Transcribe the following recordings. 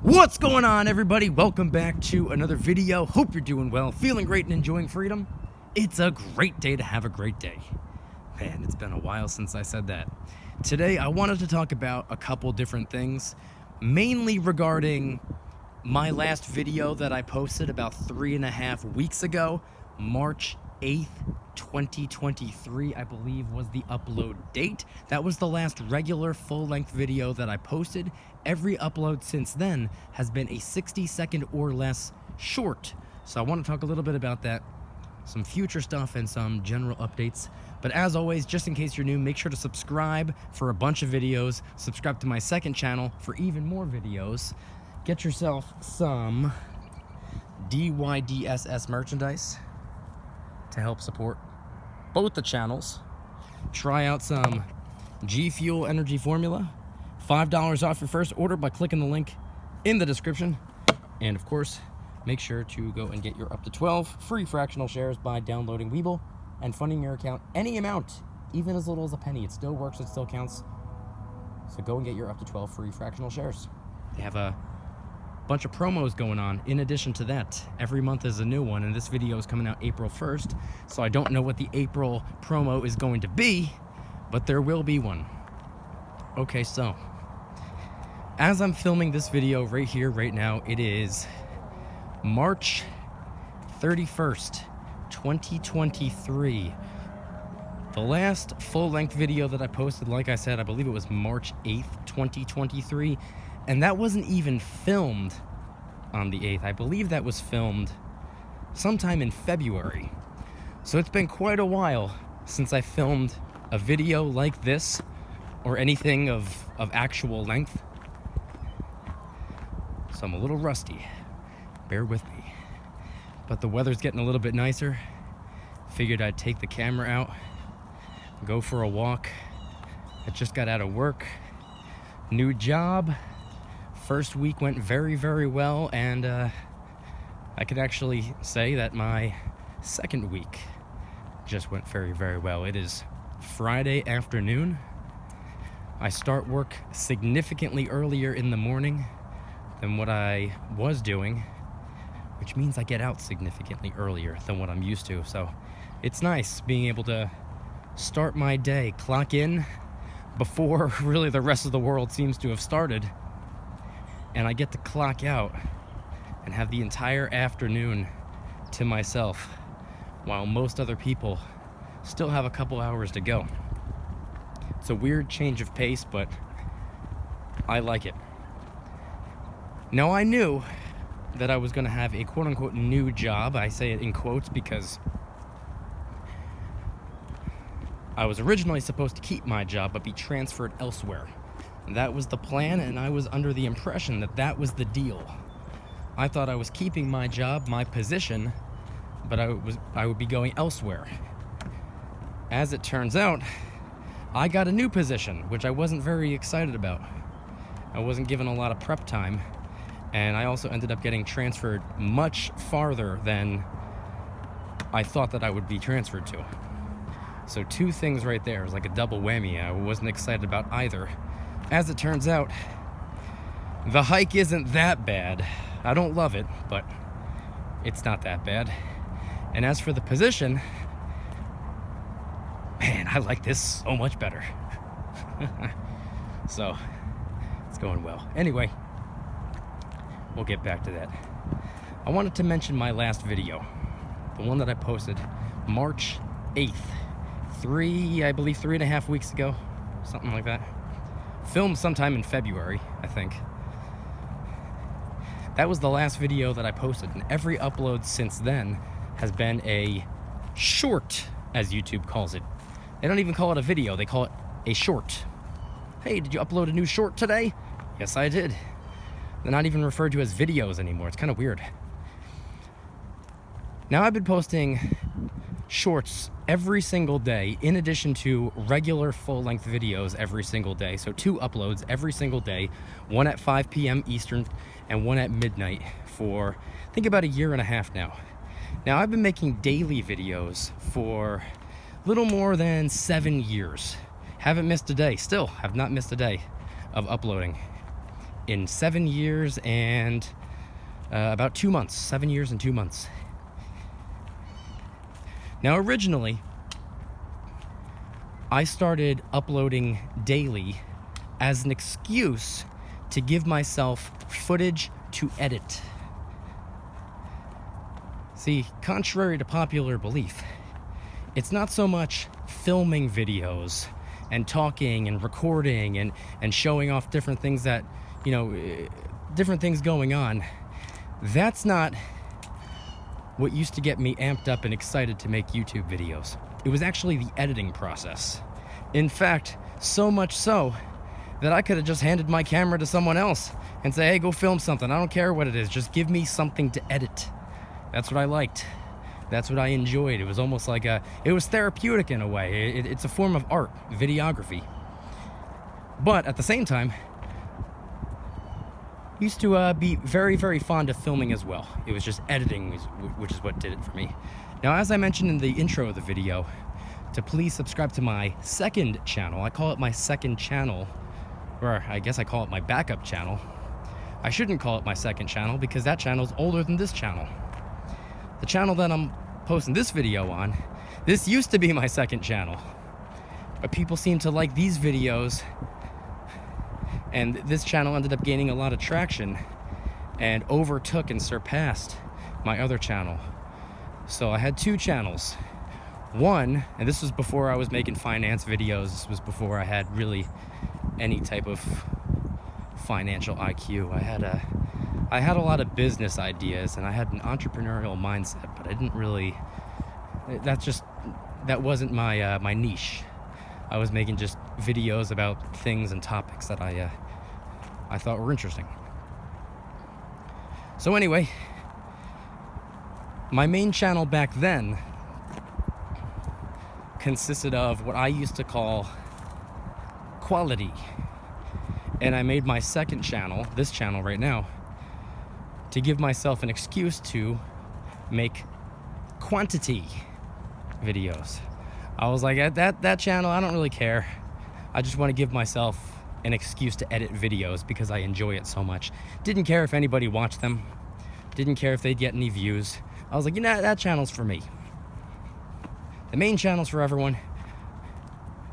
What's going on, everybody? Welcome back to another video. Hope you're doing well, feeling great, and enjoying freedom. It's a great day to have a great day. Man, it's been a while since I said that. Today, I wanted to talk about a couple different things, mainly regarding my last video that I posted about 3.5 weeks ago, March 8th, 2023, I believe was the upload date. That was the last regular full-length video that I posted. Every upload since then has been a 60-second or less short. So I want to talk a little bit about that, some future stuff, and some general updates. But as always, just in case you're new, make sure to subscribe for a bunch of videos. Subscribe to my second channel for even more videos. Get yourself some DYDSS merchandise to help support both the channels. Try out some G Fuel energy formula. $5 off your first order by clicking the link in the description. And of course, make sure to go and get your up to 12 free fractional shares by downloading Webull and funding your account any amount, even as little as a penny. It still works, it still counts. So go and get your up to 12 free fractional shares. They have a bunch of promos going on. In addition to that, every month is a new one, and this video is coming out April 1st, so I don't know what the April promo is going to be, but there will be one. Okay, so as I'm filming this video right here, right now, it is March 31st, 2023. The last full-length video that I posted, like I said, I believe it was March 8th, 2023, and that wasn't even filmed on the 8th. I believe that was filmed sometime in February. So it's been quite a while since I filmed a video like this or anything of actual length. So I'm a little rusty. Bear with me. But the weather's getting a little bit nicer. Figured I'd take the camera out, go for a walk. I just got out of work. New job. First week went very, very well, and I could actually say that my second week just went very, very well. It is Friday afternoon. I start work significantly earlier in the morning than what I was doing, which means I get out significantly earlier than what I'm used to. So it's nice being able to start my day, clock in before really the rest of the world seems to have started, and I get to clock out and have the entire afternoon to myself while most other people still have a couple hours to go. It's a weird change of pace, but I like it. Now, I knew that I was going to have a quote-unquote new job. I say it in quotes because I was originally supposed to keep my job but be transferred elsewhere. That was the plan, and I was under the impression that that was the deal. I thought I was keeping my job, my position, but I would be going elsewhere. As it turns out, I got a new position, which I wasn't very excited about. I wasn't given a lot of prep time, and I also ended up getting transferred much farther than I thought that I would be transferred to. So two things right there. It was like a double whammy. I wasn't excited about either. As it turns out, the hike isn't that bad. I don't love it, but it's not that bad. And as for the position, man, I like this so much better. So, it's going well. Anyway, we'll get back to that. I wanted to mention my last video, the one that I posted March 8th, I believe 3.5 weeks ago, something like that. Filmed sometime in February, I think. That was the last video that I posted, and every upload since then has been a short, as YouTube calls it. They don't even call it a video, they call it a short. Hey, did you upload a new short today? Yes, I did. They're not even referred to as videos anymore. It's kind of weird. Now, I've been posting shorts every single day, in addition to regular full-length videos every single day. So 2 uploads every single day, one at 5 p.m. Eastern and one at midnight for, I think, about 1.5 years now. Now, I've been making daily videos for a little more than 7 years. Haven't missed a day. Still have not missed a day of uploading. in 7 years and about 2 months. 7 years and 2 months. Now, originally, I started uploading daily as an excuse to give myself footage to edit. See, contrary to popular belief, it's not so much filming videos and talking and recording and showing off different things that, different things going on. That's not what used to get me amped up and excited to make YouTube videos. It was actually the editing process. In fact, so much so that I could have just handed my camera to someone else and say, hey, go film something. I don't care what it is. Just give me something to edit. That's what I liked. That's what I enjoyed. It was almost like it was therapeutic in a way. It's a form of art, videography. But at the same time, I used to be very, very fond of filming as well. It was just editing, which is what did it for me. Now, as I mentioned in the intro of the video, to please subscribe to my second channel. I call it my second channel, or I guess I call it my backup channel. I shouldn't call it my second channel because that channel is older than this channel. The channel that I'm posting this video on, this used to be my second channel. But people seem to like these videos, and this channel ended up gaining a lot of traction and overtook and surpassed my other channel. So I had two channels. One, and this was before I was making finance videos, this was before I had really any type of financial IQ. I had a lot of business ideas and I had an entrepreneurial mindset, but I didn't really, that wasn't my niche. I was making just videos about things and topics that I thought were interesting. So anyway, my main channel back then consisted of what I used to call quality. And I made my second channel, this channel right now, to give myself an excuse to make quantity videos. I was like, at that channel, I don't really care. I just want to give myself an excuse to edit videos because I enjoy it so much. Didn't care if anybody watched them. Didn't care if they'd get any views. I was like, that channel's for me. The main channel's for everyone.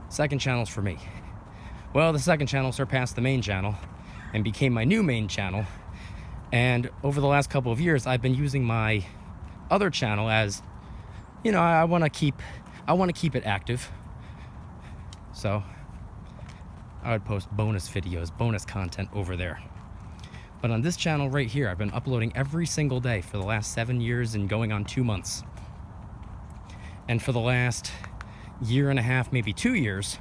Second channel's for me. Well, the second channel surpassed the main channel and became my new main channel. And over the last couple of years, I've been using my other channel as, I want to keep it active. So I would post bonus videos, bonus content over there. But on this channel right here, I've been uploading every single day for the last 7 years and going on 2 months. And for the last year and a half, maybe 2 years,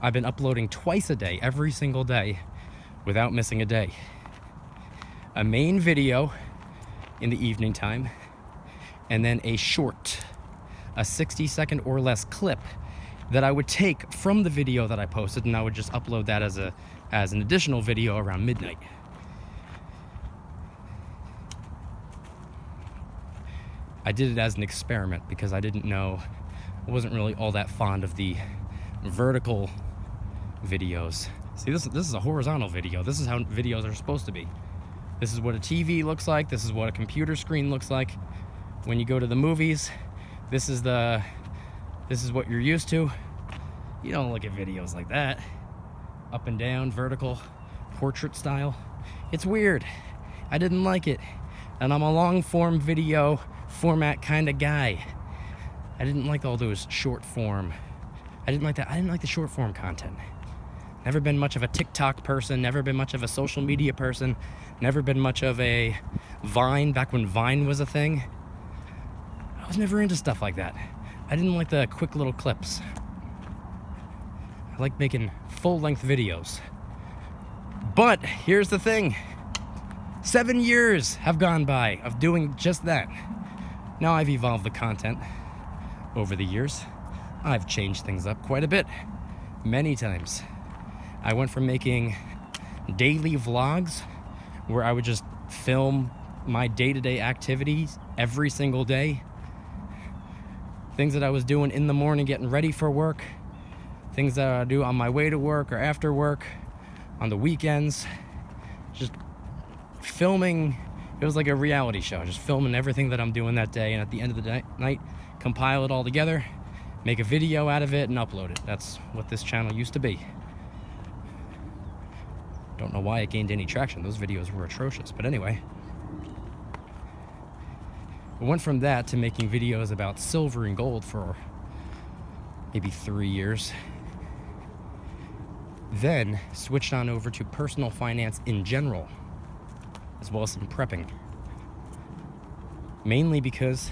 I've been uploading twice a day, every single day, without missing a day. A main video in the evening time, and then a short, a 60-second or less clip that I would take from the video that I posted, and I would just upload that as an additional video around midnight. I did it as an experiment because I wasn't really all that fond of the vertical videos. See, this is a horizontal video. This is how videos are supposed to be. This is what a TV looks like. This is what a computer screen looks like. When you go to the movies, this is what you're used to. You don't look at videos like that. Up and down, vertical, portrait style. It's weird. I didn't like it. And I'm a long form video format kind of guy. I didn't like all those short form. I didn't like that. I didn't like the short form content. Never been much of a TikTok person, never been much of a social media person, never been much of a Vine, back when Vine was a thing. I was never into stuff like that. I didn't like the quick little clips. I like making full-length videos. But here's the thing. 7 years have gone by of doing just that. Now I've evolved the content over the years. I've changed things up quite a bit, many times. I went from making daily vlogs where I would just film my day-to-day activities every single day. Things that I was doing in the morning getting ready for work. Things that I do on my way to work or after work, on the weekends. just filming. It was like a reality show, just filming everything that I'm doing that day, and at the end of the night, compile it all together, make a video out of it, and upload it. That's what this channel used to be. Don't know why it gained any traction. Those videos were atrocious. But anyway, I went from that to making videos about silver and gold for maybe 3 years. Then switched on over to personal finance in general, as well as some prepping. Mainly because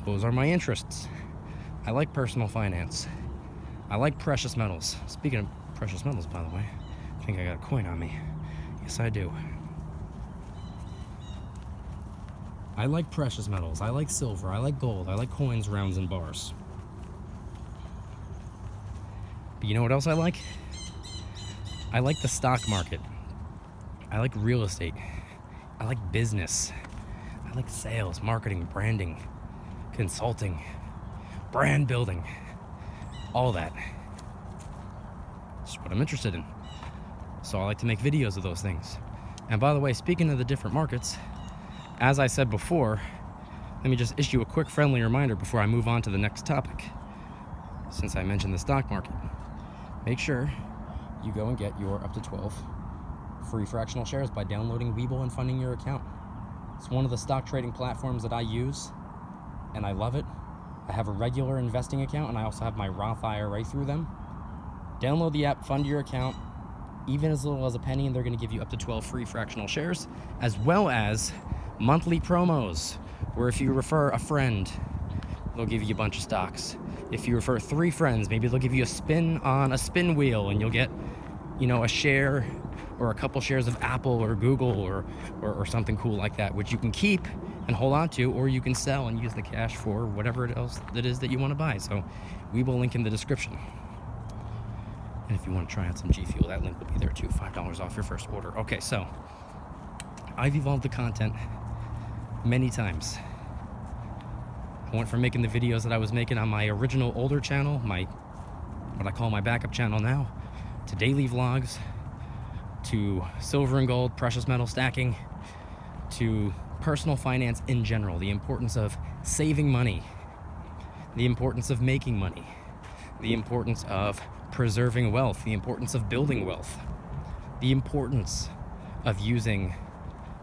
those are my interests. I like personal finance. I like precious metals. Speaking of precious metals, by the way, I think I got a coin on me. Yes, I do. I like precious metals. I like silver. I like gold. I like coins, rounds, and bars. But you know what else I like? I like the stock market. I like real estate. I like business. I like sales, marketing, branding, consulting, brand building, all that. It's what I'm interested in. So I like to make videos of those things. And by the way, speaking of the different markets, as I said before, let me just issue a quick friendly reminder before I move on to the next topic. Since I mentioned the stock market, make sure you go and get your up to 12 free fractional shares by downloading Webull and funding your account. It's one of the stock trading platforms that I use, and I love it. I have a regular investing account, and I also have my Roth IRA through them. Download the app, fund your account, even as little as a penny, and they're going to give you up to 12 free fractional shares, as well as monthly promos, where if you refer a friend, they'll give you a bunch of stocks. If you refer 3 friends, maybe they'll give you a spin on a spin wheel, and you'll get, you know, a share or a couple shares of Apple or Google or something cool like that, which you can keep and hold on to, or you can sell and use the cash for whatever else it is that you want to buy. So we will link in the description. And if you want to try out some G Fuel, that link will be there too. $5 off your first order. Okay, so I've evolved the content many times. I went from making the videos that I was making on my original older channel, what I call my backup channel now, to daily vlogs, to silver and gold, precious metal stacking, to personal finance in general, the importance of saving money, the importance of making money, the importance of preserving wealth, the importance of building wealth, the importance of using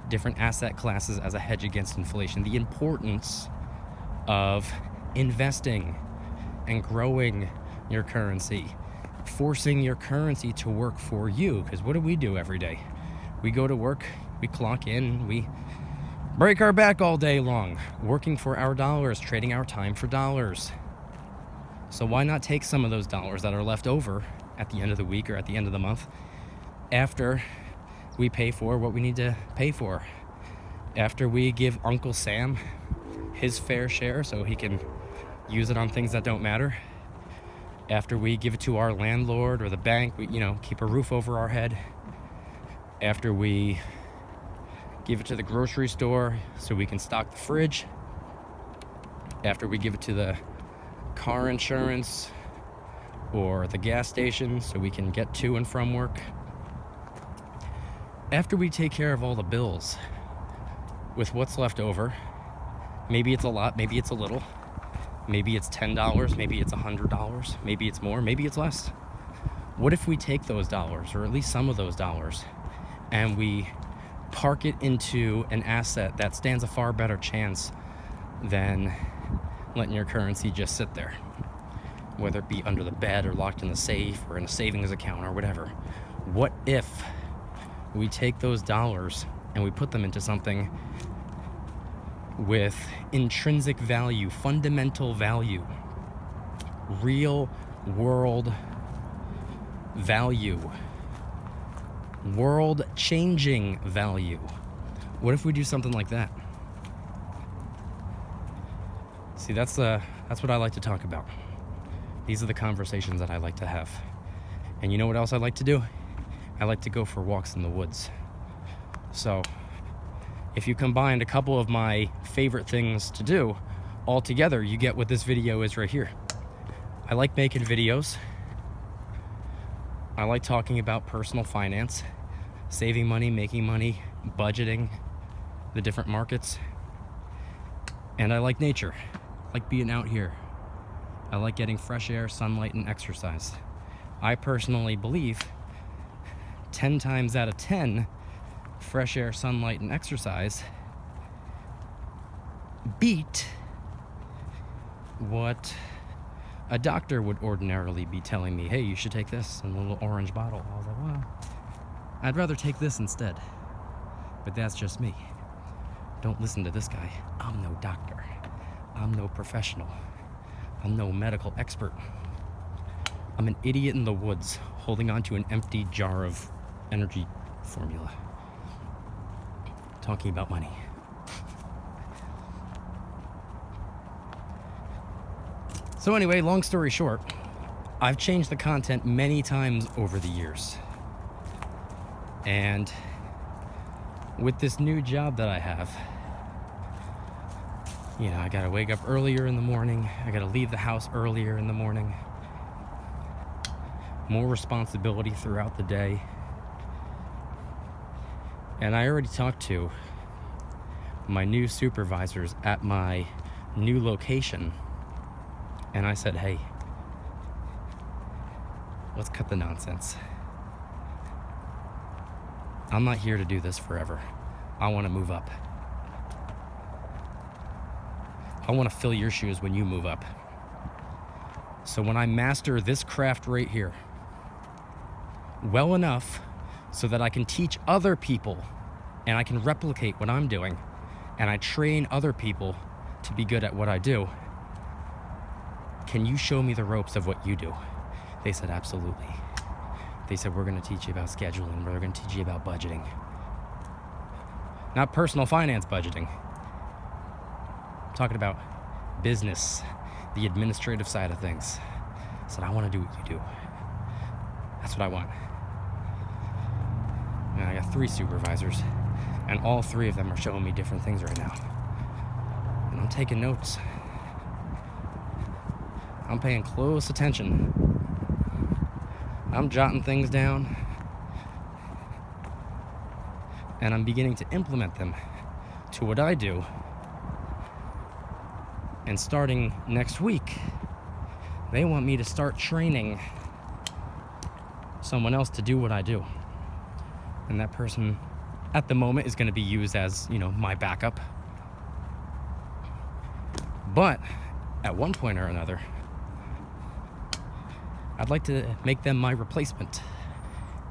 different asset classes as a hedge against inflation, the importance of investing and growing your currency, forcing your currency to work for you. Because what do we do every day? We go to work, we clock in, we break our back all day long, working for our dollars, trading our time for dollars. So why not take some of those dollars that are left over at the end of the week or at the end of the month, after we pay for what we need to pay for, after we give Uncle Sam his fair share so he can use it on things that don't matter, after we give it to our landlord or the bank, we, keep a roof over our head, after we give it to the grocery store so we can stock the fridge, after we give it to the car insurance or the gas station so we can get to and from work, after we take care of all the bills with what's left over, maybe it's a lot, maybe it's a little, maybe it's $10, maybe it's $100, maybe it's more, maybe it's less. What if we take those dollars, or at least some of those dollars, and we park it into an asset that stands a far better chance than letting your currency just sit there, whether it be under the bed or locked in the safe or in a savings account or whatever? What if we take those dollars and we put them into something with intrinsic value, fundamental value, real world value, world changing value? What if we do something like that? See, that's what I like to talk about. These are the conversations that I like to have. And you know what else I like to do? I like to go for walks in the woods. So if you combined a couple of my favorite things to do all together, you get what this video is right here. I like making videos I like talking about personal finance, saving money, making money, budgeting, the different markets. And I like nature. I like being out here. I like getting fresh air, sunlight, and exercise. I personally believe 10 times out of 10, fresh air, sunlight, and exercise beat what a doctor would ordinarily be telling me. Hey, you should take this in a little orange bottle. I was like, well, I'd rather take this instead. But that's just me. Don't listen to this guy. I'm no doctor. I'm no professional. I'm no medical expert. I'm an idiot in the woods holding onto an empty jar of energy formula. Talking about money. So anyway, long story short, I've changed the content many times over the years. And with this new job that I have, you know, I gotta wake up earlier in the morning. I gotta leave the house earlier in the morning. More responsibility throughout the day. And I already talked to my new supervisors at my new location. And I said, hey, let's cut the nonsense. I'm not here to do this forever. I want to move up. I want to fill your shoes when you move up. So when I master this craft right here well enough so that I can teach other people and I can replicate what I'm doing and I train other people to be good at what I do, can you show me the ropes of what you do? They said, absolutely. They said, we're going to teach you about scheduling. We're going to teach you about budgeting. Not personal finance budgeting. I'm talking about business, the administrative side of things. I said, I want to do what you do. That's what I want. And I got 3 supervisors, and all 3 of them are showing me different things right now. And I'm taking notes. I'm paying close attention. I'm jotting things down. And I'm beginning to implement them to what I do. And starting next week, they want me to start training someone else to do what I do. And that person, at the moment, is going to be used as, you know, my backup. But at one point or another, I'd like to make them my replacement,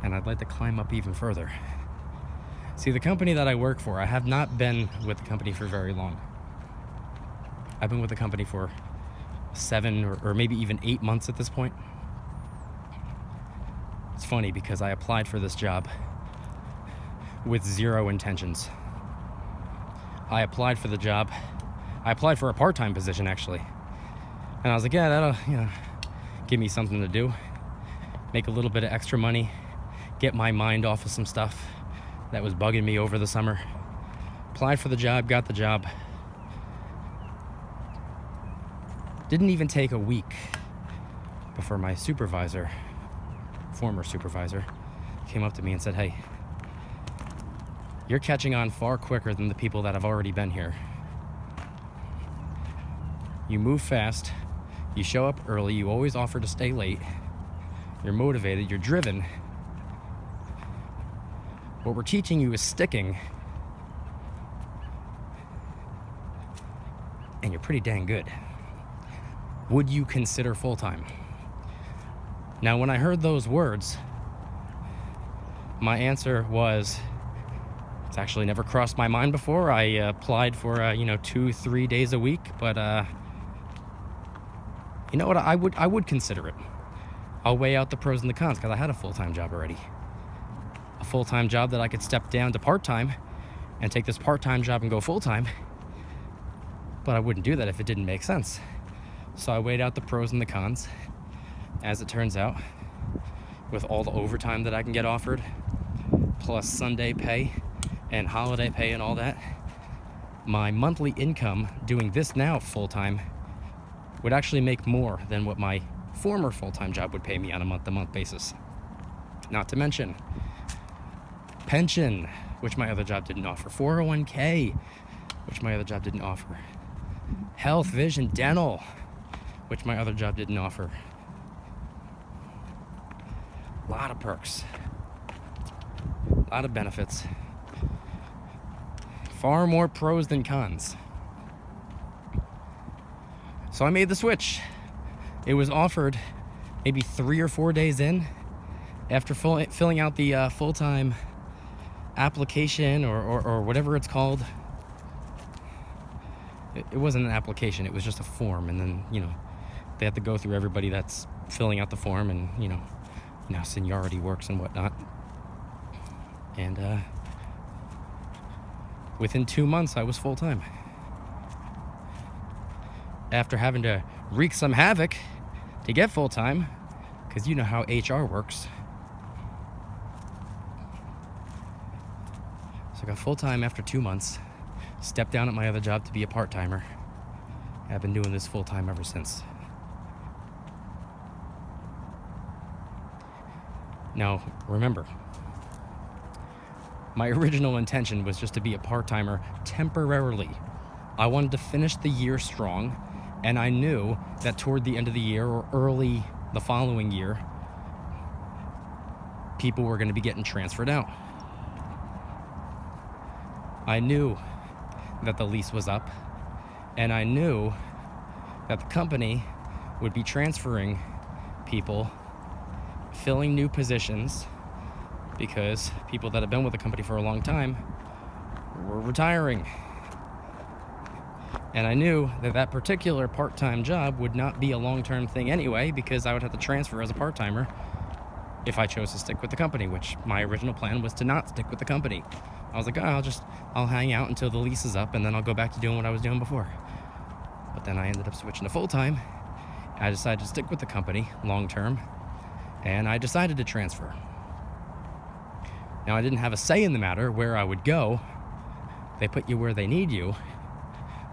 and I'd like to climb up even further. See, the company that I work for, I have not been with the company for very long. I've been with the company for 7 or maybe even 8 months at this point. It's funny because I applied for this job with 0 intentions. I applied for the job. I applied for a part-time position, actually. And I was like, yeah, that'll, you know, give me something to do, make a little bit of extra money, get my mind off of some stuff that was bugging me over the summer. Applied for the job, got the job. Didn't even take a week before my supervisor, former supervisor, came up to me and said, hey, you're catching on far quicker than the people that have already been here. You move fast. You show up early, you always offer to stay late. You're motivated, you're driven. What we're teaching you is sticking. And you're pretty dang good. Would you consider full-time? Now, when I heard those words, my answer was, it's actually never crossed my mind before. I applied for, 2-3 days a week, but you know what? I would consider it. I'll weigh out the pros and the cons because I had a full-time job already. A full-time job that I could step down to part-time and take this part-time job and go full-time. But I wouldn't do that if it didn't make sense. So I weighed out the pros and the cons. As it turns out, with all the overtime that I can get offered, plus Sunday pay and holiday pay and all that, my monthly income doing this now full-time would actually make more than what my former full-time job would pay me on a month-to-month basis. not to mention pension, which my other job didn't offer, 401k, which my other job didn't offer, health, vision, dental, which my other job didn't offer. A lot of perks, a lot of benefits, far more pros than cons. So I made the switch. It was offered maybe 3 or 4 days in, after filling out the full-time application or whatever it's called. It wasn't an application, it was just a form, and then, you know, they have to go through everybody that's filling out the form, and, you know how seniority works and whatnot. And within 2 months, I was full-time. After having to wreak some havoc to get full-time, because you know how HR works. So I got full-time after 2 months, stepped down at my other job to be a part-timer. I've been doing this full-time ever since. Now, remember, my original intention was just to be a part-timer temporarily. I wanted to finish the year strong, and I knew that toward the end of the year or early the following year, people were going to be getting transferred out. I knew that the lease was up, and I knew that the company would be transferring people, filling new positions, because people that have been with the company for a long time were retiring. And I knew that that particular part-time job would not be a long-term thing anyway, because I would have to transfer as a part-timer if I chose to stick with the company, which my original plan was to not stick with the company. I was like, oh, I'll hang out until the lease is up, and then I'll go back to doing what I was doing before. But then I ended up switching to full-time. I decided to stick with the company long-term, and I decided to transfer. Now, I didn't have a say in the matter where I would go. They put you where they need you.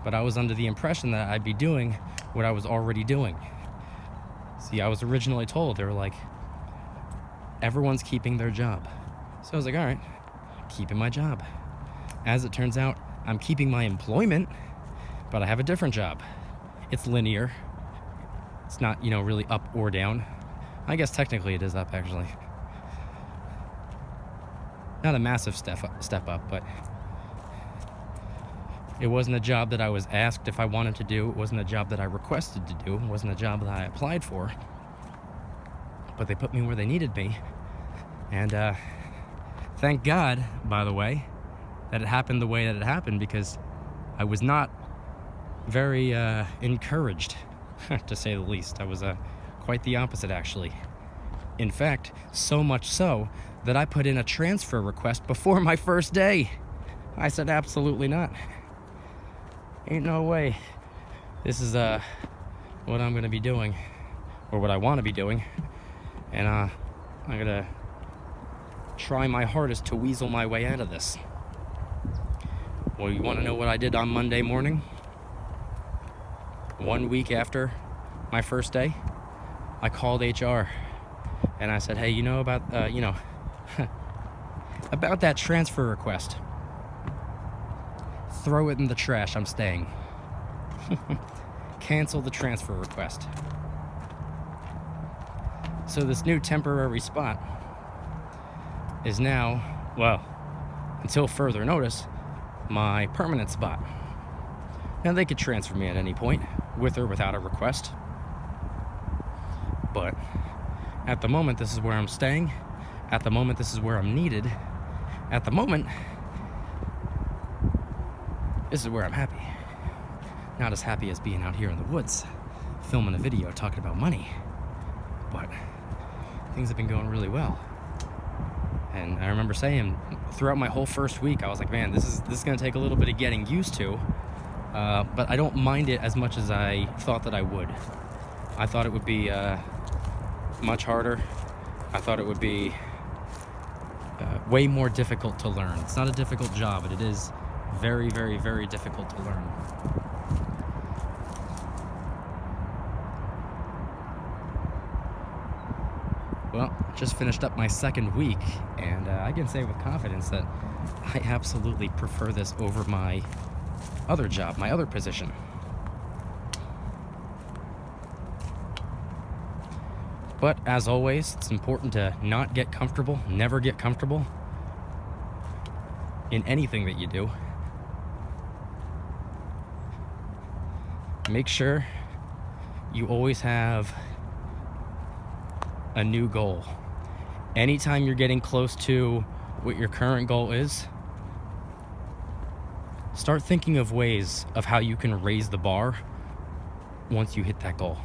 But I was under the impression that I'd be doing what I was already doing. See, I was originally told, they were like, everyone's keeping their job. So I was like, all right, keeping my job. As it turns out, I'm keeping my employment, but I have a different job. It's linear. It's not, really up or down. I guess technically it is up, actually. Not a massive step up, but it wasn't a job that I was asked if I wanted to do. It wasn't a job that I requested to do. It wasn't a job that I applied for. But they put me where they needed me. And thank God, by the way, that it happened the way that it happened, because I was not very encouraged, to say the least. I was quite the opposite, actually. In fact, so much so that I put in a transfer request before my first day. I said, absolutely not. Ain't no way. This is what I'm gonna be doing, or what I want to be doing, and I'm gonna try my hardest to weasel my way out of this. Well, you want to know what I did on Monday morning? 1 week after my first day, I called HR and I said, hey, about about that transfer request. Throw it in the trash, I'm staying. Cancel the transfer request. So this new temporary spot is now, well, until further notice, my permanent spot. Now, they could transfer me at any point, with or without a request. But at the moment, this is where I'm staying. At the moment, this is where I'm needed. At the moment, this is where I'm happy. Not as happy as being out here in the woods, filming a video talking about money. But things have been going really well. And I remember saying, throughout my whole first week, I was like, man, this is going to take a little bit of getting used to. But I don't mind it as much as I thought that I would. I thought it would be much harder. I thought it would be way more difficult to learn. It's not a difficult job, but it is very, very, very difficult to learn. Well, just finished up my second week, and I can say with confidence that I absolutely prefer this over my other job, my other position. But as always, it's important to not get comfortable, never get comfortable in anything that you do. Make sure you always have a new goal. Anytime you're getting close to what your current goal is, start thinking of ways of how you can raise the bar once you hit that goal,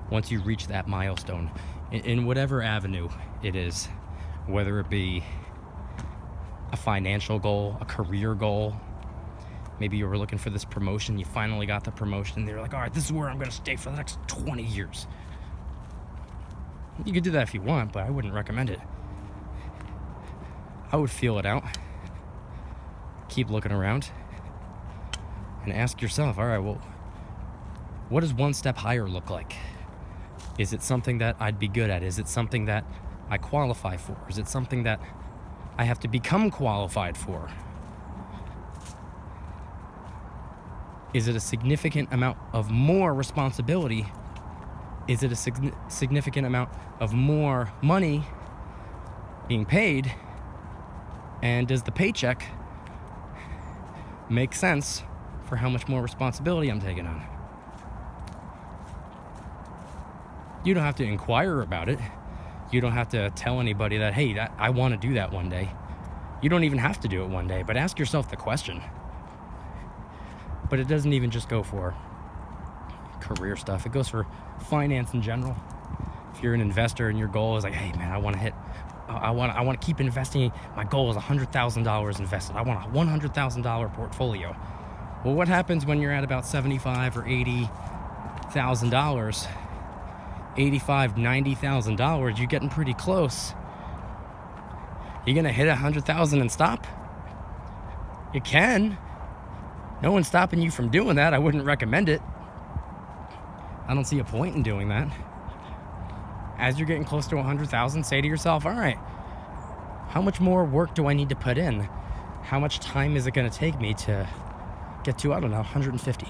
once you reach that milestone, in whatever avenue it is, whether it be a financial goal, a career goal. Maybe you were looking for this promotion, you finally got the promotion, and they're like, all right, this is where I'm going to stay for the next 20 years. You could do that if you want, but I wouldn't recommend it. I would feel it out. Keep looking around and ask yourself, all right, well, what does one step higher look like? Is it something that I'd be good at? Is it something that I qualify for? Is it something that I have to become qualified for? Is it a significant amount of more responsibility? Is it a significant amount of more money being paid? And does the paycheck make sense for how much more responsibility I'm taking on? You don't have to inquire about it. You don't have to tell anybody that, hey, I want to do that one day. You don't even have to do it one day, but ask yourself the question. But it doesn't even just go for career stuff. It goes for finance in general. If you're an investor and your goal is like, hey man, I want to keep investing. My goal is $100,000 invested. I want a $100,000 portfolio. Well, what happens when you're at about $75,000 or $80,000? $85,000, $90,000, you're getting pretty close. You're gonna hit 100,000 and stop? You can. No one's stopping you from doing that. I wouldn't recommend it. I don't see a point in doing that. As you're getting close to 100,000, say to yourself, all right, how much more work do I need to put in? How much time is it gonna take me to get to, I don't know, 150?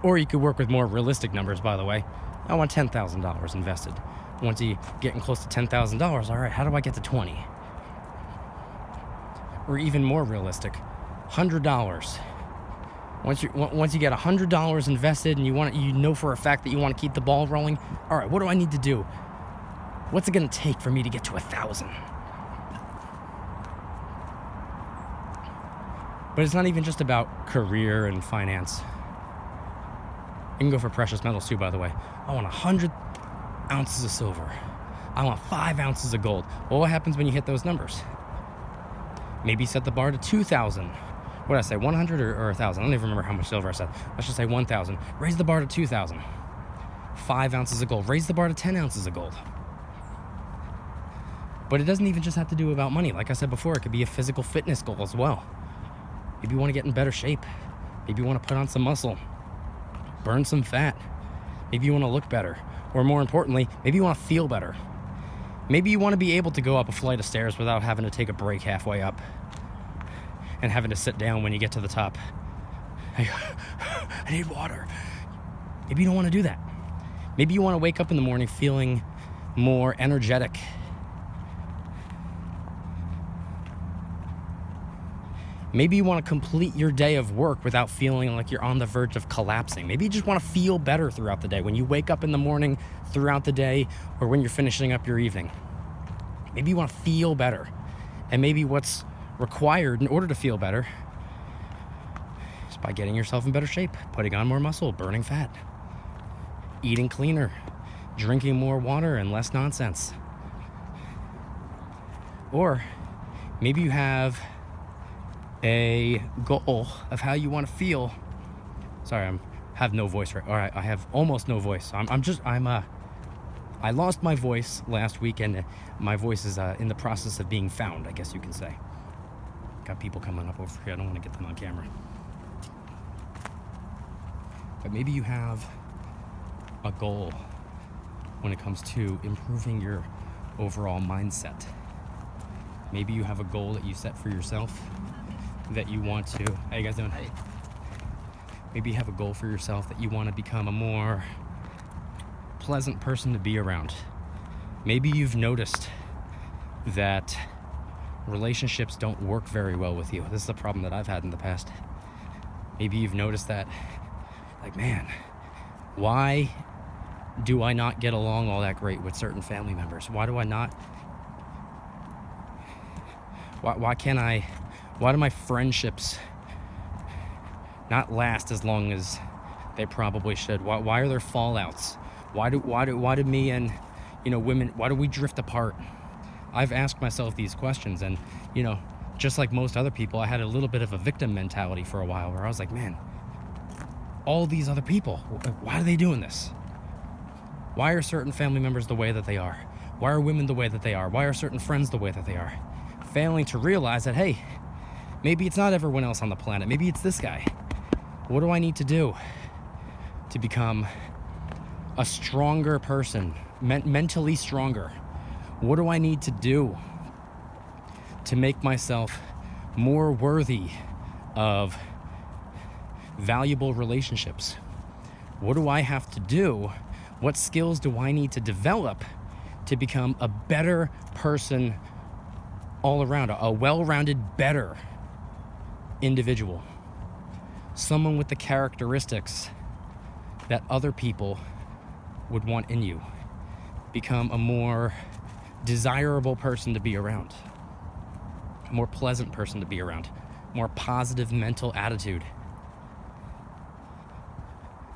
Or you could work with more realistic numbers, by the way. I want $10,000 invested. Once you getting close to $10,000, all right, how do I get to 20? Or even more realistic, $100. Once you get $100 invested and you know for a fact that you want to keep the ball rolling, all right, what do I need to do? What's it going to take for me to get to 1,000? But it's not even just about career and finance. You can go for precious metals too, by the way. I want 100 ounces of silver. I want 5 ounces of gold. Well, what happens when you hit those numbers? Maybe set the bar to 2,000. What did I say, 100 or 1,000? I don't even remember how much silver I said. Let's just say 1,000. Raise the bar to 2,000. 5 ounces of gold. Raise the bar to 10 ounces of gold. But it doesn't even just have to do about money. Like I said before, it could be a physical fitness goal as well. Maybe you want to get in better shape. Maybe you want to put on some muscle. Burn some fat. Maybe you want to look better. Or more importantly, maybe you want to feel better. Maybe you want to be able to go up a flight of stairs without having to take a break halfway up and having to sit down when you get to the top. I need water. Maybe you don't want to do that. Maybe you want to wake up in the morning feeling more energetic. Maybe you want to complete your day of work without feeling like you're on the verge of collapsing. Maybe you just want to feel better throughout the day. When you wake up in the morning, throughout the day, or when you're finishing up your evening. Maybe you want to feel better. And maybe what's required in order to feel better is by getting yourself in better shape, putting on more muscle, burning fat, eating cleaner, drinking more water and less nonsense. Or maybe you have a goal of how you want to feel. Sorry, I have no voice right. All right, I have almost no voice. I lost my voice last week, and my voice is in the process of being found, I guess you can say. Got people coming up over here. I don't want to get them on camera. But maybe you have a goal when it comes to improving your overall mindset. Maybe you have a goal that you set for yourself that you want to, how you guys doing? Hey. Maybe you have a goal for yourself that you want to become a more pleasant person to be around. Maybe you've noticed that relationships don't work very well with you. This is a problem that I've had in the past. Maybe you've noticed that, like, man, why do I not get along all that great with certain family members? Why do I not? Why do my friendships not last as long as they probably should? Why are there fallouts? Why do me and, women, why do we drift apart? I've asked myself these questions, and, just like most other people, I had a little bit of a victim mentality for a while where I was like, man, all these other people, why are they doing this? Why are certain family members the way that they are? Why are women the way that they are? Why are certain friends the way that they are? Failing to realize that, hey, maybe it's not everyone else on the planet. Maybe it's this guy. What do I need to do to become a stronger person, mentally stronger? What do I need to do to make myself more worthy of valuable relationships? What do I have to do? What skills do I need to develop to become a better person all around, a well-rounded, better individual? Someone with the characteristics that other people would want in you. Become a more desirable person to be around. A more pleasant person to be around. More positive mental attitude.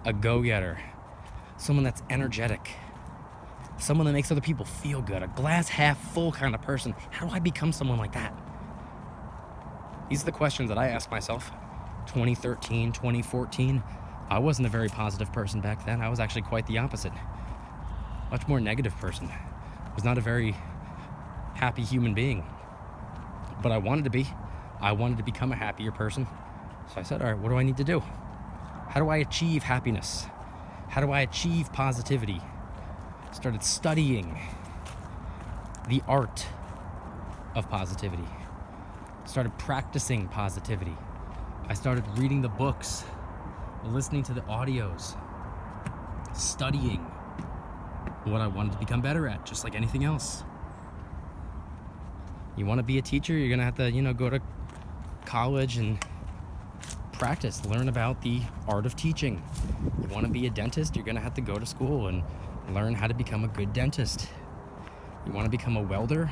A go-getter. Someone that's energetic. Someone that makes other people feel good. A glass half full kind of person. How do I become someone like that? These are the questions that I asked myself. 2013, 2014. I wasn't a very positive person back then. I was actually quite the opposite. Much more negative person. Was not a very happy human being. But I wanted to be. I wanted to become a happier person. So I said, all right, what do I need to do? How do I achieve happiness? How do I achieve positivity? Started studying the art of positivity. Started practicing positivity. I started reading the books, listening to the audios, studying what I wanted to become better at, just like anything else. You want to be a teacher, you're going to have to, go to college and practice, learn about the art of teaching. You want to be a dentist, you're going to have to go to school and learn how to become a good dentist. You want to become a welder,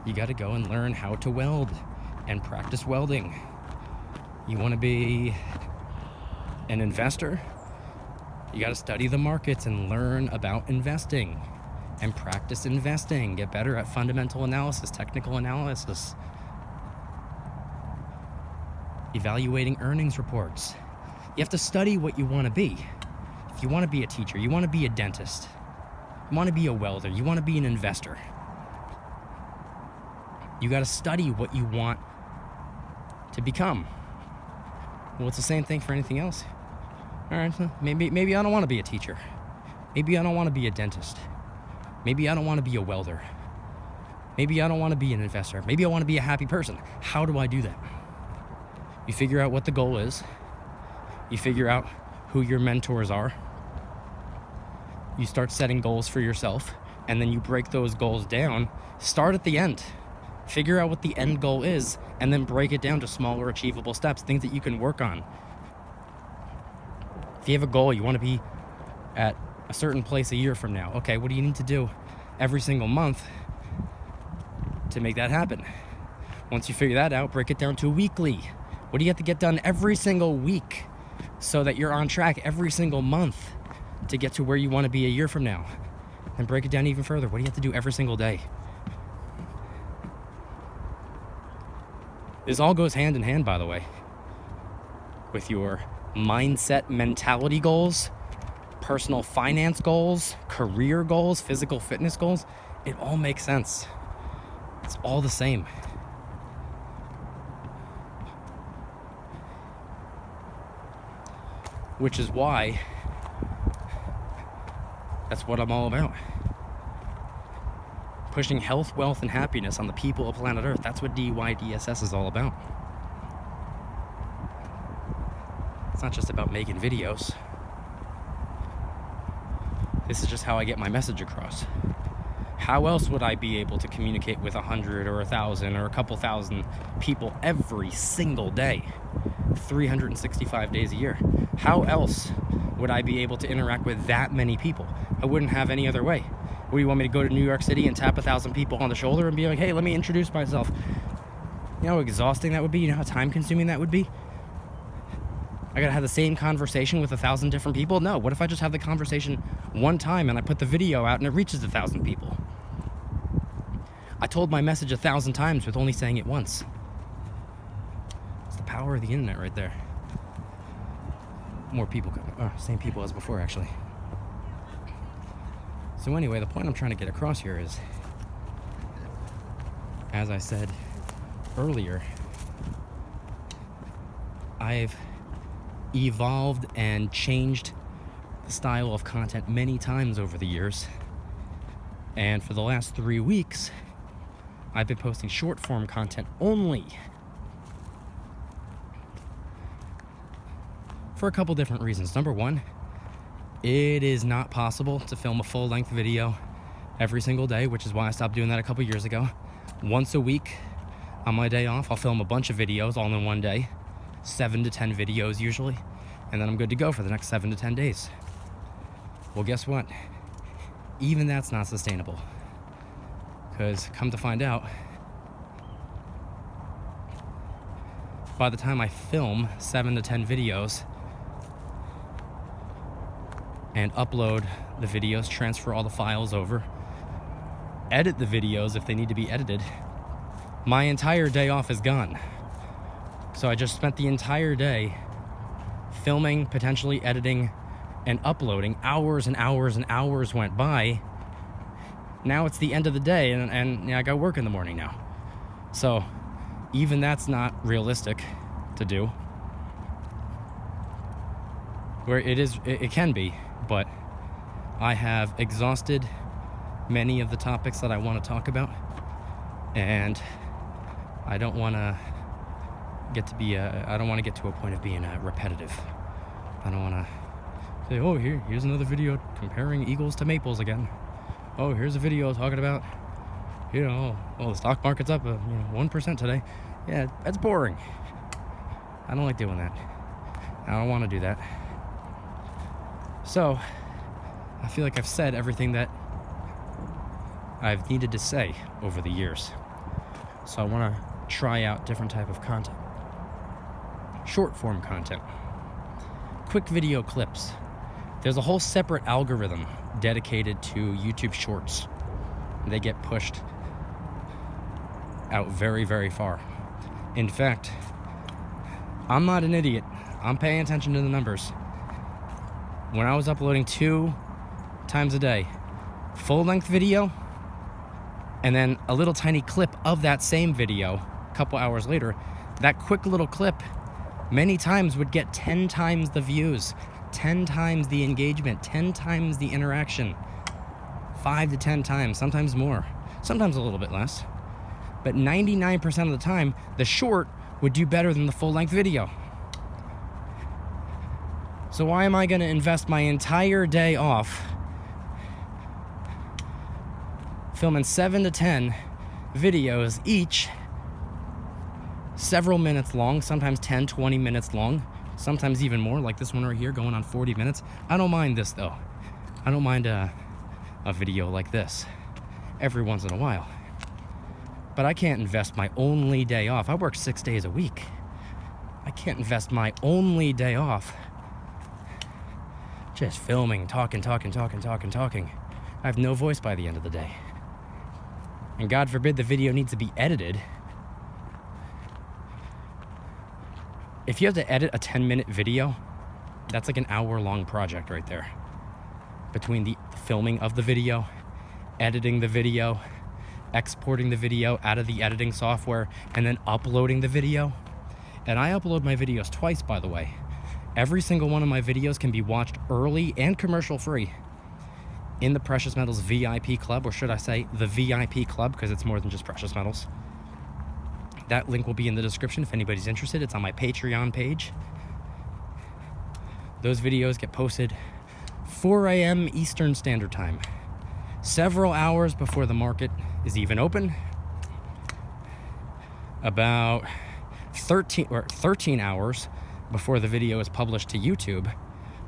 you got to go and learn how to weld and practice welding. You want to be an investor, you got to study the markets and learn about investing and practice investing. Get better at fundamental analysis, technical analysis, evaluating earnings reports. You have to study what you want to be. If you want to be a teacher, you want to be a dentist, you want to be a welder, you want to be an investor, you got to study what you want to become. Well, it's the same thing for anything else. All right, maybe I don't want to be a teacher. Maybe I don't want to be a dentist. Maybe I don't want to be a welder. Maybe I don't want to be an investor. Maybe I want to be a happy person. How do I do that? You figure out what the goal is. You figure out who your mentors are. You start setting goals for yourself, and then you break those goals down. Start at the end. Figure out what the end goal is, and then break it down to smaller, achievable steps, things that you can work on. If you have a goal, you want to be at a certain place a year from now. Okay, what do you need to do every single month to make that happen? Once you figure that out, break it down to weekly. What do you have to get done every single week so that you're on track every single month to get to where you want to be a year from now? And break it down even further. What do you have to do every single day? This all goes hand in hand, by the way, with your mindset, mentality goals, personal finance goals, career goals, physical fitness goals. It all makes sense. It's all the same. Which is why that's what I'm all about. pushing health, wealth, and happiness on the people of planet Earth. That's what DYDSS is all about. It's not just about making videos. This is just how I get my message across. How else would I be able to communicate with 100 or 1,000 or a couple thousand people every single day, 365 days a year? How else would I be able to interact with that many people? I wouldn't have any other way. What, do you want me to go to New York City and tap 1,000 people on the shoulder and be like, hey, let me introduce myself? You know how exhausting that would be? You know how time consuming that would be? I gotta have the same conversation with 1,000 different people? No, what if I just have the conversation one time and I put the video out and it reaches 1,000 people? I told my message 1,000 times with only saying it once. It's the power of the internet right there. More people, same people as before actually. So anyway, the point I'm trying to get across here is, as I said earlier, I've evolved and changed the style of content many times over the years. And for the last 3 weeks, I've been posting short form content only. For a couple different reasons. Number one, it is not possible to film a full length video every single day, which is why I stopped doing that a couple years ago. Once a week on my day off, I'll film a bunch of videos all in one day. 7 to 10 videos usually, and then I'm good to go for the next 7 to 10 days. Well, guess what? Even that's not sustainable. Because come to find out, by the time I film 7 to 10 videos and upload the videos, transfer all the files over, edit the videos if they need to be edited, my entire day off is gone. So I just spent the entire day filming, potentially editing, and uploading. Hours and hours and hours went by. Now it's the end of the day, and I got work in the morning now. So even that's not realistic to do. Where it can be, but I have exhausted many of the topics that I want to talk about, and I don't want to get to a point of being repetitive. I don't want to say, oh, here's another video comparing Eagles to Maples again. Oh, here's a video talking about, the stock market's up 1% today. Yeah, that's boring. I don't like doing that. I don't want to do that. So I feel like I've said everything that I've needed to say over the years. So I want to try out different type of content. Short form content, quick video clips. There's a whole separate algorithm dedicated to YouTube Shorts. They get pushed out very, very far. In fact, I'm not an idiot. I'm paying attention to the numbers. When I was uploading 2 times a day, full-length video, and then a little tiny clip of that same video a couple hours later, that quick little clip many times would get 10 times the views, 10 times the engagement, 10 times the interaction, 5 to 10 times, sometimes more, sometimes a little bit less. But 99% of the time, the short would do better than the full-length video. So why am I going to invest my entire day off filming 7 to 10 videos each, several minutes long, sometimes 10, 20 minutes long, sometimes even more, like this one right here going on 40 minutes. I don't mind this though. I don't mind a video like this every once in a while. But I can't invest my only day off. I work 6 days a week. I can't invest my only day off just filming, talking. I have no voice by the end of the day. And God forbid the video needs to be edited. If you have to edit a 10-minute video, that's like an hour-long project right there. Between the filming of the video, editing the video, exporting the video out of the editing software, and then uploading the video. And I upload my videos twice, by the way. Every single one of my videos can be watched early and commercial free in the Precious Metals VIP Club, or should I say the VIP Club, because it's more than just precious metals. That link will be in the description if anybody's interested. It's on my Patreon page. Those videos get posted 4 a.m. Eastern Standard Time, several hours before the market is even open, about 13 hours before the video is published to YouTube.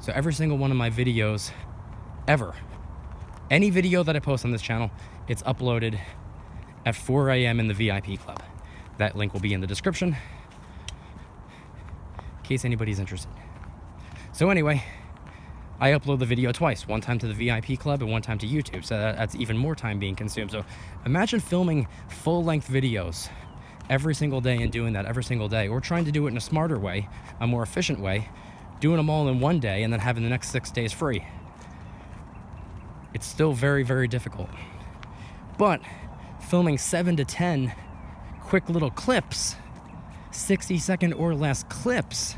So every single one of my videos ever, any video that I post on this channel, it's uploaded at 4 a.m. in the VIP Club. That link will be in the description in case anybody's interested. So anyway, I upload the video twice, one time to the VIP Club and one time to YouTube, so that's even more time being consumed. So imagine filming full-length videos every single day and doing that every single day, or trying to do it in a smarter way, a more efficient way, doing them all in one day and then having the next 6 days free. It's still very, very difficult. But filming 7 to 10 quick little clips, 60-second or less clips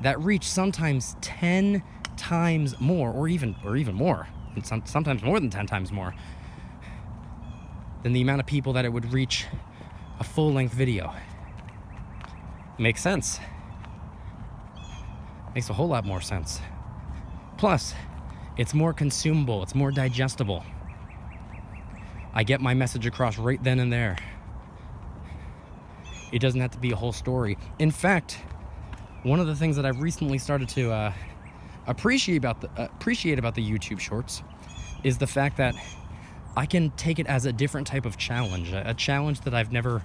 that reach sometimes 10 times more, or even more, and sometimes more than 10 times more than the amount of people that it would reach a full-length video. Makes sense. Makes a whole lot more sense. Plus, it's more consumable, it's more digestible. I get my message across right then and there. It doesn't have to be a whole story. In fact, one of the things that I've recently started to appreciate about the YouTube Shorts is the fact that I can take it as a different type of challenge, a challenge that I've never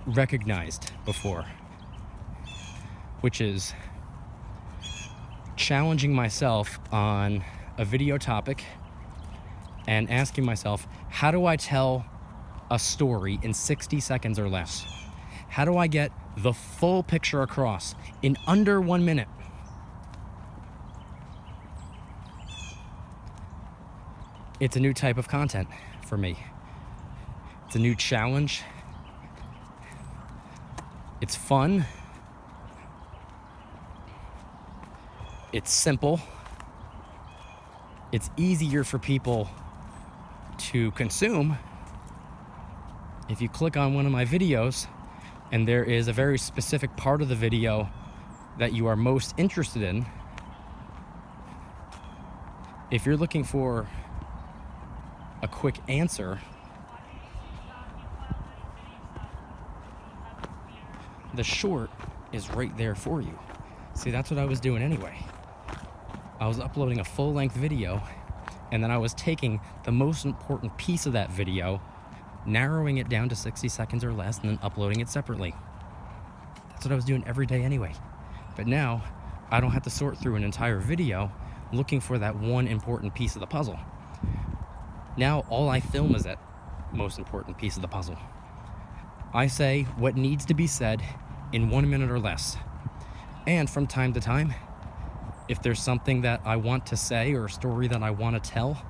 recognized before, which is challenging myself on a video topic and asking myself, how do I tell a story in 60 seconds or less? How do I get the full picture across in under 1 minute? It's a new type of content for me. It's a new challenge. It's fun. It's simple. It's easier for people to consume. If you click on one of my videos and there is a very specific part of the video that you are most interested in, if you're looking for a quick answer, the short is right there for you. See, that's what I was doing anyway. I was uploading a full-length video, and then I was taking the most important piece of that video, narrowing it down to 60 seconds or less, and then uploading it separately. That's what I was doing every day anyway. But now, I don't have to sort through an entire video looking for that one important piece of the puzzle. Now, all I film is that most important piece of the puzzle. I say what needs to be said in 1 minute or less. And from time to time, if there's something that I want to say or a story that I want to tell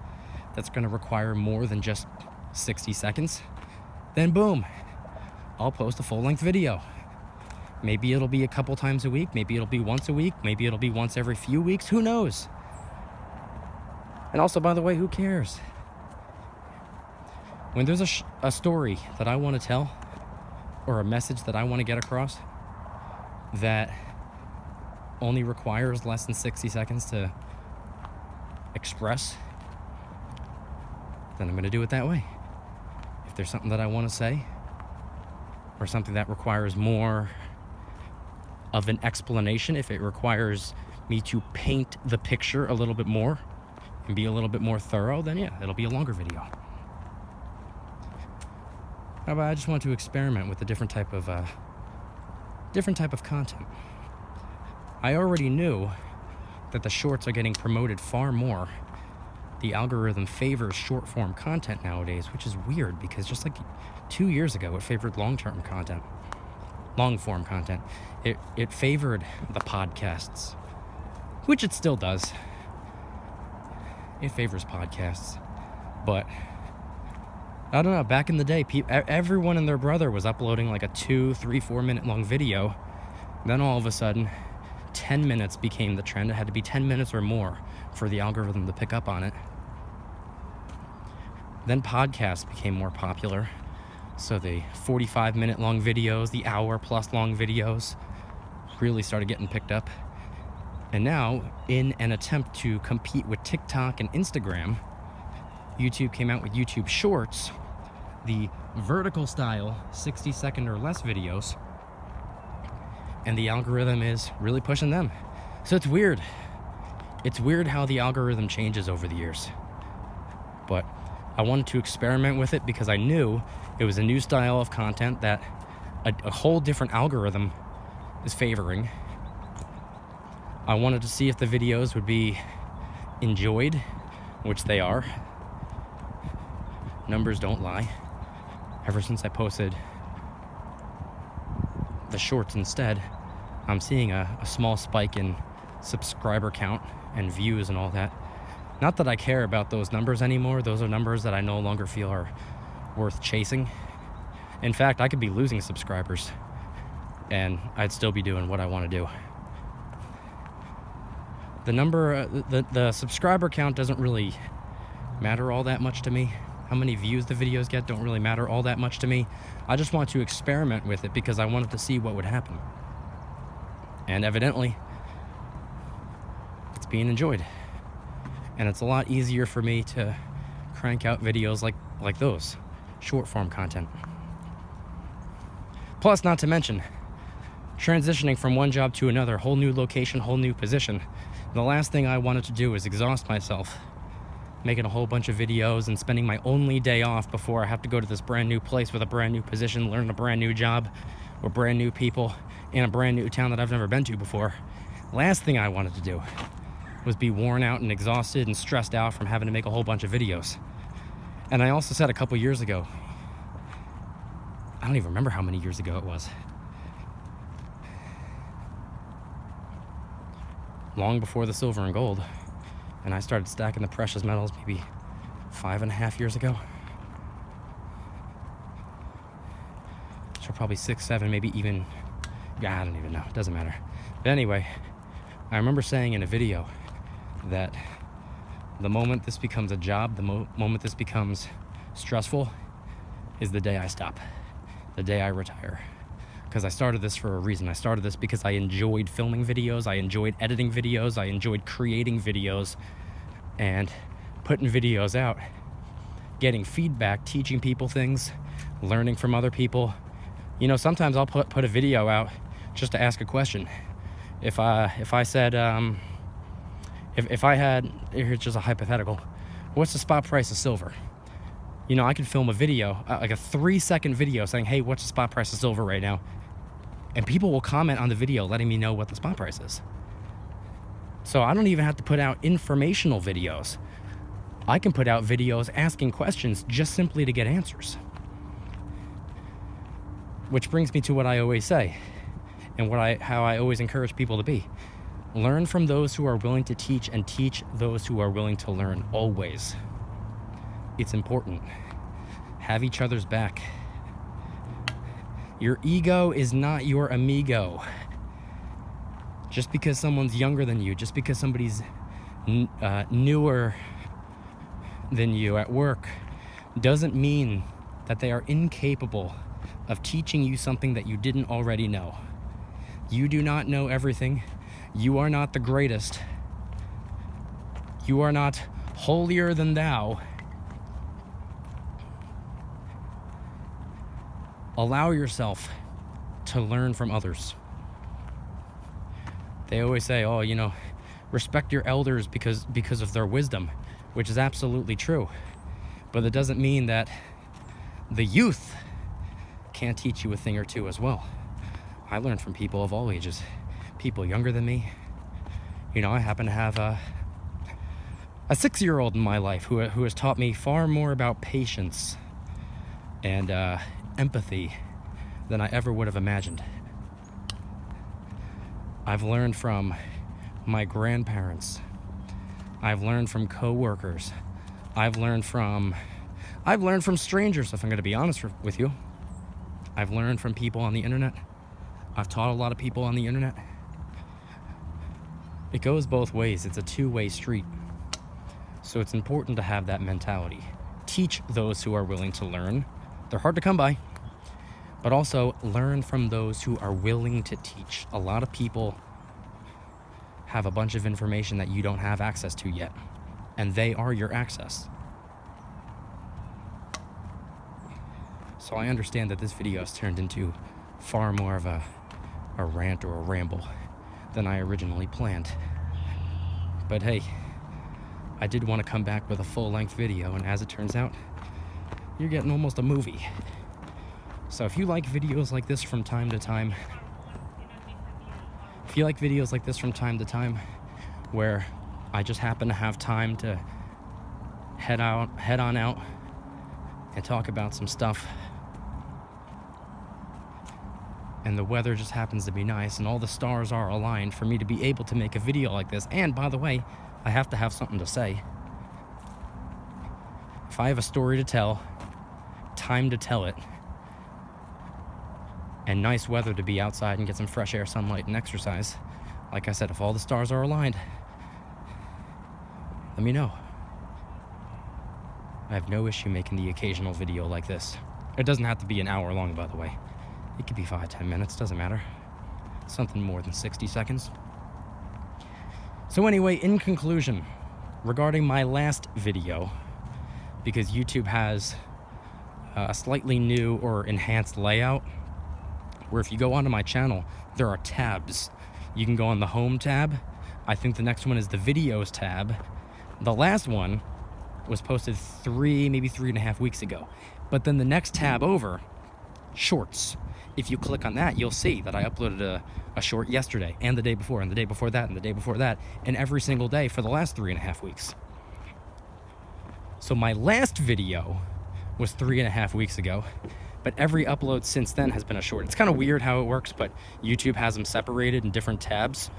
that's going to require more than just 60 seconds, then boom, I'll post a full-length video. Maybe it'll be a couple times a week, maybe it'll be once a week, maybe it'll be once every few weeks, who knows? And also, by the way, who cares? When there's a story that I want to tell, or a message that I want to get across, that only requires less than 60 seconds to express, then I'm going to do it that way. If there's something that I want to say, or something that requires more of an explanation, if it requires me to paint the picture a little bit more and be a little bit more thorough, then yeah, it'll be a longer video. But I just want to experiment with a different type of content. I already knew that the shorts are getting promoted far more. The algorithm favors short-form content nowadays, which is weird because just like 2 years ago, it favored long-form content. It favored the podcasts, which it still does. It favors podcasts, but I don't know, back in the day, everyone and their brother was uploading like a 2, 3, 4 minute long video. Then all of a sudden, 10 minutes became the trend. It had to be 10 minutes or more for the algorithm to pick up on it. Then podcasts became more popular. So the 45-minute long videos, the hour-plus long videos really started getting picked up. And now, in an attempt to compete with TikTok and Instagram, YouTube came out with YouTube Shorts, the vertical style 60-second or less videos, and the algorithm is really pushing them. So it's weird. It's weird how the algorithm changes over the years. But I wanted to experiment with it because I knew it was a new style of content that a whole different algorithm is favoring. I wanted to see if the videos would be enjoyed, which they are. Numbers don't lie. Ever since I posted the shorts instead, I'm seeing a small spike in subscriber count and views and all that. Not that I care about those numbers anymore. Those are numbers that I no longer feel are worth chasing. In fact, I could be losing subscribers and I'd still be doing what I want to do. The subscriber count doesn't really matter all that much to me. How many views the videos get don't really matter all that much to me. I just want to experiment with it because I wanted to see what would happen. And evidently, it's being enjoyed. And it's a lot easier for me to crank out videos like those, short form content. Plus, not to mention, transitioning from one job to another, whole new location, whole new position. The last thing I wanted to do is exhaust myself making a whole bunch of videos and spending my only day off before I have to go to this brand new place with a brand new position, learn a brand new job with brand new people in a brand new town that I've never been to before. Last thing I wanted to do was be worn out and exhausted and stressed out from having to make a whole bunch of videos. And I also said a couple years ago, I don't even remember how many years ago it was, long before the silver and gold, and I started stacking the precious metals maybe 5.5 years ago. So probably 6, 7, maybe even, I don't even know, it doesn't matter. But anyway, I remember saying in a video that the moment this becomes a job, the moment this becomes stressful, is the day I stop, the day I retire. Because I started this for a reason. I started this because I enjoyed filming videos, I enjoyed editing videos, I enjoyed creating videos and putting videos out, getting feedback, teaching people things, learning from other people. You know, sometimes I'll put a video out just to ask a question. If I said, if I had, here's just a hypothetical, what's the spot price of silver? You know, I could film a video, like a 3-second video saying, hey, what's the spot price of silver right now? And people will comment on the video letting me know what the spot price is. So I don't even have to put out informational videos. I can put out videos asking questions just simply to get answers. Which brings me to what I always say and how I always encourage people to be. Learn from those who are willing to teach and teach those who are willing to learn, always. It's important. Have each other's back. Your ego is not your amigo. Just because someone's younger than you, just because somebody's newer than you at work, doesn't mean that they are incapable of teaching you something that you didn't already know. You do not know everything. You are not the greatest. You are not holier than thou. Allow yourself to learn from others. They always say, oh, you know, respect your elders because of their wisdom, which is absolutely true. But it doesn't mean that the youth can't teach you a thing or two as well. I learned from people of all ages, people younger than me. You know, I happen to have a 6-year-old in my life who has taught me far more about patience and empathy than I ever would have imagined. I've learned from my grandparents. I've learned from coworkers. I've learned from strangers, if I'm going to be honest with you. I've learned from people on the internet. I've taught a lot of people on the internet. It goes both ways. It's a two-way street. So it's important to have that mentality. teach those who are willing to learn. They're hard to come by. But also learn from those who are willing to teach. A lot of people have a bunch of information that you don't have access to yet, and they are your access. So I understand that this video has turned into far more of a rant or a ramble than I originally planned. But hey, I did want to come back with a full-length video, and as it turns out, you're getting almost a movie. So if you like videos like this from time to time, where I just happen to have time to head on out and talk about some stuff, and the weather just happens to be nice and all the stars are aligned for me to be able to make a video like this, and by the way, I have to have something to say. If I have a story to tell, time to tell it, and nice weather to be outside and get some fresh air, sunlight, and exercise, like I said, if all the stars are aligned, let me know. I have no issue making the occasional video like this. It doesn't have to be an hour long, by the way. It could be 5-10 minutes, doesn't matter. Something more than 60 seconds. So anyway, in conclusion, regarding my last video, because YouTube has a slightly new or enhanced layout, where if you go onto my channel, there are tabs. You can go on the home tab. I think the next one is the videos tab. The last one was posted maybe 3.5 weeks ago. But then the next tab over, shorts. If you click on that, you'll see that I uploaded a short yesterday, and the day before, and the day before that, and the day before that, and every single day for the last 3.5 weeks. So my last video was 3.5 weeks ago, but every upload since then has been a short. It's kind of weird how it works, but YouTube has them separated in different tabs.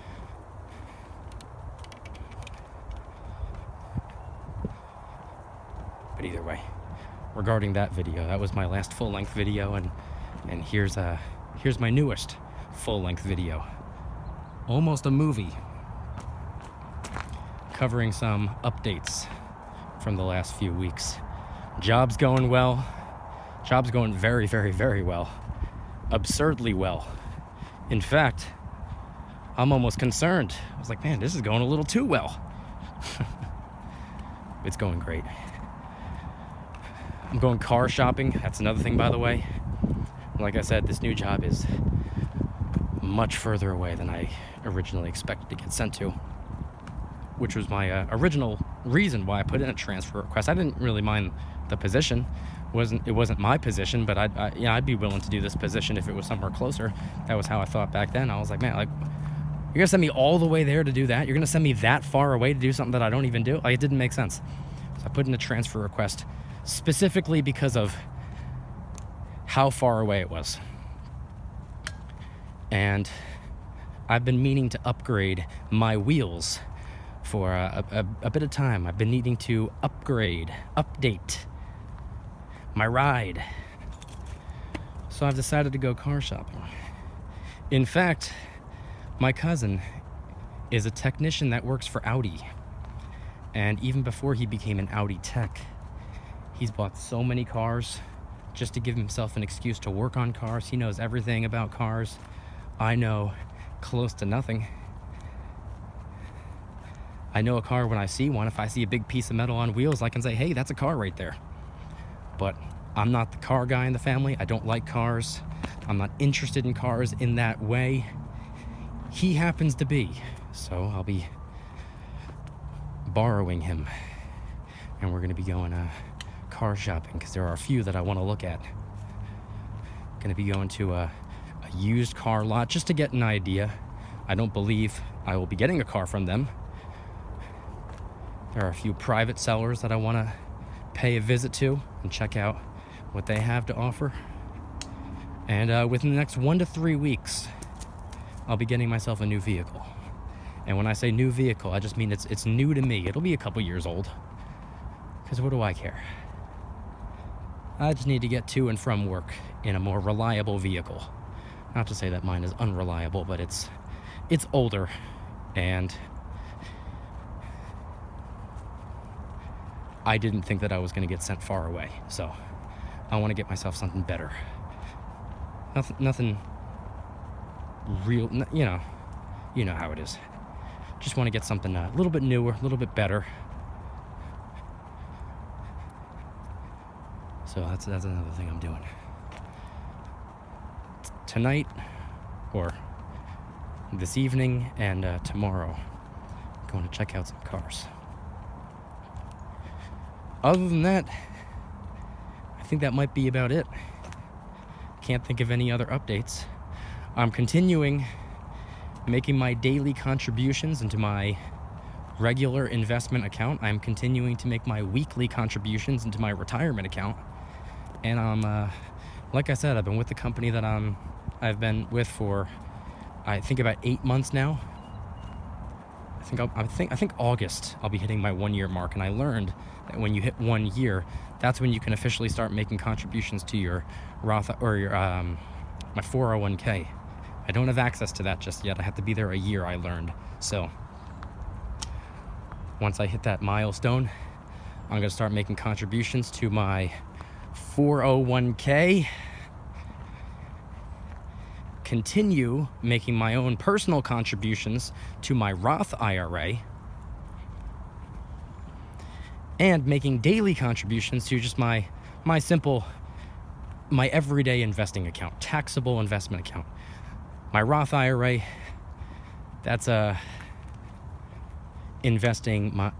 But either way, regarding that video, that was my last full-length video, and here's my newest full-length video. Almost a movie, covering some updates from the last few weeks. Job's going well. Job's going very, very, very well. Absurdly well. In fact, I'm almost concerned. I was like, man, this is going a little too well. It's going great. I'm going car shopping. That's another thing, by the way. Like I said, this new job is much further away than I originally expected to get sent to, which was my original reason why I put in a transfer request. I didn't really mind the position. It wasn't my position, but I'd be willing to do this position if it was somewhere closer. That was how I thought back then. I was like, man, like, you're gonna send me all the way there to do that? You're gonna send me that far away to do something that I don't even do? Like, it didn't make sense. So I put in a transfer request specifically because of how far away it was. And I've been meaning to upgrade my wheels for a bit of time. I've been needing to update my ride. So I've decided to go car shopping. In fact, my cousin is a technician that works for Audi. And even before he became an Audi tech, he's bought so many cars just to give himself an excuse to work on cars. He knows everything about cars. I know close to nothing. I know a car when I see one. If I see a big piece of metal on wheels, I can say, hey, that's a car right there. But I'm not the car guy in the family. I don't like cars. I'm not interested in cars in that way. He happens to be. So I'll be borrowing him. And we're going to be going car shopping because there are a few that I want to look at. Going to be going to a used car lot just to get an idea. I don't believe I will be getting a car from them. There are a few private sellers that I want to pay a visit to and check out what they have to offer. And within the next 1 to 3 weeks, I'll be getting myself a new vehicle. And when I say new vehicle, I just mean it's new to me. It'll be a couple years old. Because what do I care? I just need to get to and from work in a more reliable vehicle. Not to say that mine is unreliable, but it's older, and I didn't think that I was going to get sent far away. So I want to get myself something better. Nothing real, you know how it is. Just want to get something a little bit newer, a little bit better. So that's another thing I'm doing. Tonight, or this evening, and tomorrow, I'm going to check out some cars. Other than that, I think that might be about it. Can't think of any other updates. I'm continuing making my daily contributions into my regular investment account. I'm continuing to make my weekly contributions into my retirement account. And I'm, like I said, I've been with the company that I've been with for, I think, about 8 months now. I think August I'll be hitting my 1 year mark, and I learned that when you hit 1 year, that's when you can officially start making contributions to your Roth or your my 401k. I don't have access to that just yet. I have to be there a year, I learned. So once I hit that milestone, I'm gonna start making contributions to my 401k. Continue making my own personal contributions to my Roth IRA, and making daily contributions to just my everyday investing account, taxable investment account. My Roth IRA, that's investing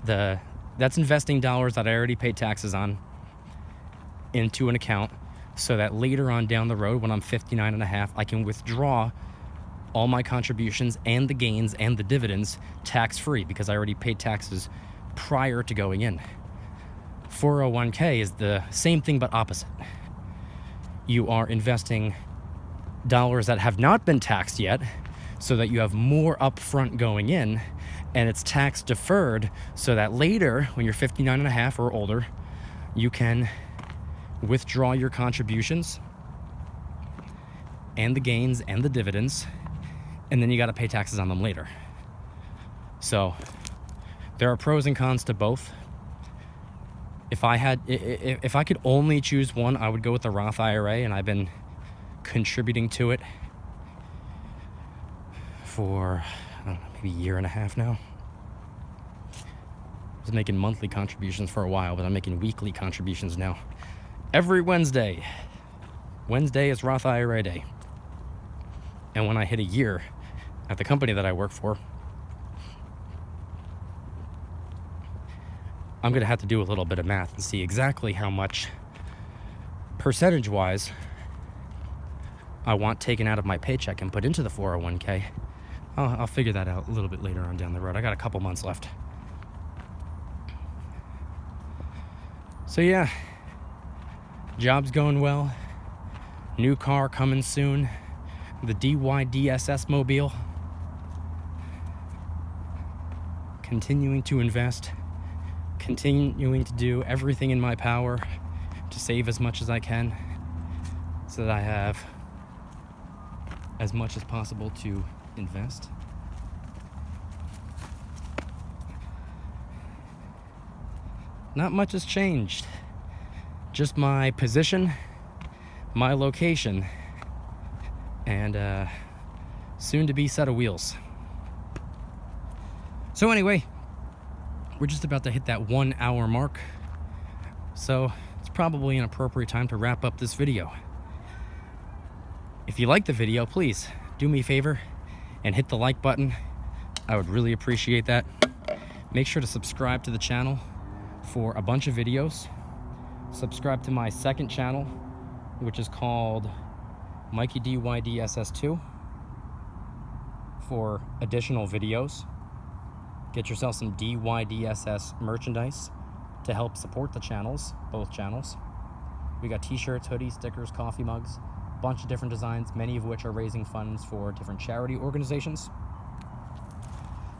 investing dollars that I already paid taxes on into an account, so that later on down the road, when I'm 59 and a half, I can withdraw all my contributions and the gains and the dividends tax-free, because I already paid taxes prior to going in. 401k is the same thing but opposite. You are investing dollars that have not been taxed yet, so that you have more upfront going in, and it's tax deferred, so that later, when you're 59 and a half or older, you can withdraw your contributions and the gains and the dividends, and then you got to pay taxes on them later. So there are pros and cons to both. If I could only choose one, I would go with the Roth IRA, and I've been contributing to it for, I don't know, maybe a year and a half now. I was making monthly contributions for a while, but I'm making weekly contributions now. Every Wednesday is Roth IRA day. And when I hit a year at the company that I work for, I'm going to have to do a little bit of math and see exactly how much, percentage-wise, I want taken out of my paycheck and put into the 401k. I'll figure that out a little bit later on down the road. I got a couple months left. So yeah, job's going well. New car coming soon. The DYDSS mobile. Continuing to invest. Continuing to do everything in my power to save as much as I can, so that I have as much as possible to invest. Not much has changed. Just my position, my location, and soon to be set of wheels. So anyway, we're just about to hit that 1 hour mark, so it's probably an appropriate time to wrap up this video. If you like the video, please do me a favor and hit the like button. I would really appreciate that. Make sure to subscribe to the channel for a bunch of videos. Subscribe to my second channel, which is called Mykie DYDSS 2, for additional videos. Get yourself some DYDSS merchandise to help support the channels, both channels. We got t-shirts, hoodies, stickers, coffee mugs, a bunch of different designs, many of which are raising funds for different charity organizations.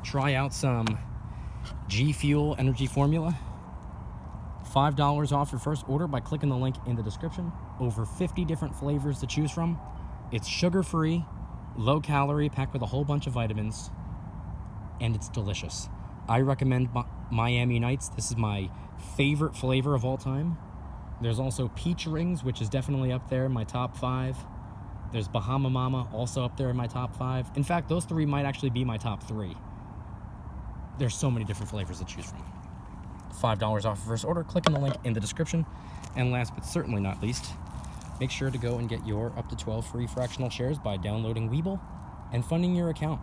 Try out some G Fuel energy formula. $5 off your first order by clicking the link in the description. Over 50 different flavors to choose from. It's sugar-free, low calorie, packed with a whole bunch of vitamins, and it's delicious. I recommend Miami Nights. This is my favorite flavor of all time. There's also Peach Rings, which is definitely up there in my top 5. There's Bahama Mama, also up there in my top 5. In fact, those 3 might actually be my top 3. There's so many different flavors to choose from. $5 off your first order. Click on the link in the description. And last but certainly not least, make sure to go and get your up to 12 free fractional shares by downloading Webull and funding your account.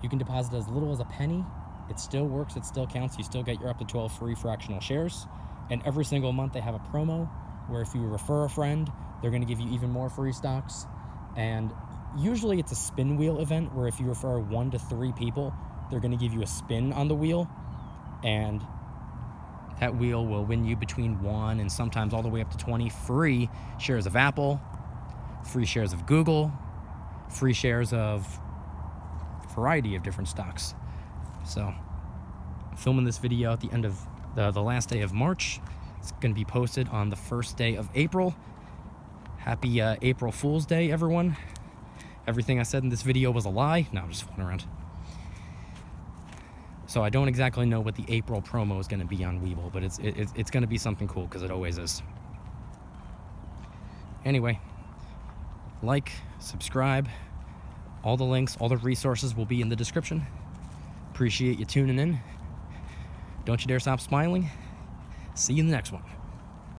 You can deposit as little as a penny. It still works, it still counts. You still get your up to 12 free fractional shares. And every single month they have a promo where if you refer a friend, they're going to give you even more free stocks. And usually it's a spin wheel event where if you refer 1 to 3 people, they're going to give you a spin on the wheel. And that wheel will win you between 1 and sometimes all the way up to 20 free shares of Apple, free shares of Google, free shares of a variety of different stocks. So, filming this video at the end of the last day of March. It's going to be posted on the first day of April. Happy April Fool's Day, everyone. Everything I said in this video was a lie. No, I'm just fooling around. So I don't exactly know what the April promo is going to be on Webull, but it's going to be something cool because it always is. Anyway, like, subscribe. All the links, all the resources will be in the description. Appreciate you tuning in. Don't you dare stop smiling. See you in the next one.